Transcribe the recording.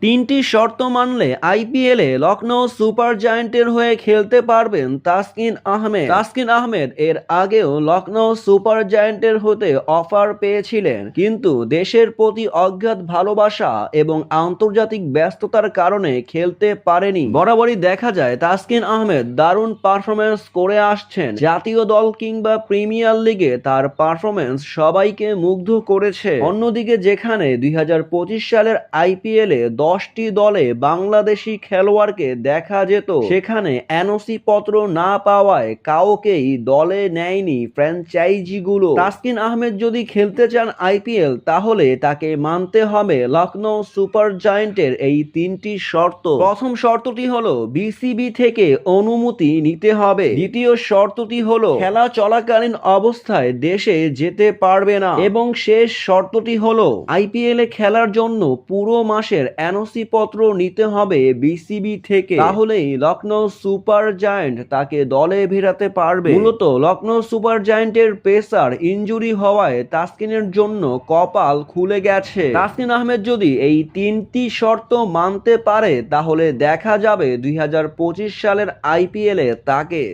তিনটি শর্ত মানলে আইপিএলে লখনৌ সুপার জায়ান্টের হয়ে খেলতে পারবেন তাসকিন আহমেদ। তাসকিন আহমেদ এর আগেও লখনৌ সুপার জায়ান্টের হতে অফার পেয়েছিলেন, কিন্তু দেশের প্রতি অজ্ঞাত ভালোবাসা এবং আন্তর্জাতিক ব্যস্ততার কারণে খেলতে পারেনি। বরাবরই দেখা যায় তাসকিন আহমেদ দারুণ পারফরমেন্স করে আসছেন। জাতীয় দল কিংবা প্রিমিয়ার লিগে তার পারফরমেন্স সবাইকে মুগ্ধ করেছে। অন্যদিকে যেখানে 2025 সালের আইপিএলে 10টি দলে বাংলাদেশি খেলোয়াড়কে দেখা যেত, সেখানে এনওসি পত্র না পাওয়ায় কাউকেই দলে নেয়নি ফ্র্যাঞ্চাইজিগুলো। তাসকিন আহমেদ যদি খেলতে চান আইপিএল, তাহলে তাকে মানতে হবে লখনৌ সুপার জায়ান্টের এই তিনটি শর্ত। প্রথম শর্তটি হলো বিসিবি থেকে অনুমতি নিতে হবে। দ্বিতীয় শর্তটি হলো খেলা চলাকালীন অবস্থায় দেশে যেতে পারবে না, এবং শেষ শর্তটি হলো আইপিএল এ খেলার জন্য পুরো মাসের এনওসি পত্র নিতে হবে বিসিবি থেকে। তাহলেই লখনৌ সুপার জায়ান্ট তাকে দলে ভেড়াতে পারবে। মূলত লখনৌ সুপার জায়ান্টের পেসার ইনজুরি হওয়ায় তাসকিনের জন্য কপাল খুলে গেছে। তাসকিন আহমেদ যদি এই তিনটি শর্ত মানতে পারে, তাহলে দেখা যাবে 2025 সালের আইপিএলে তাকে।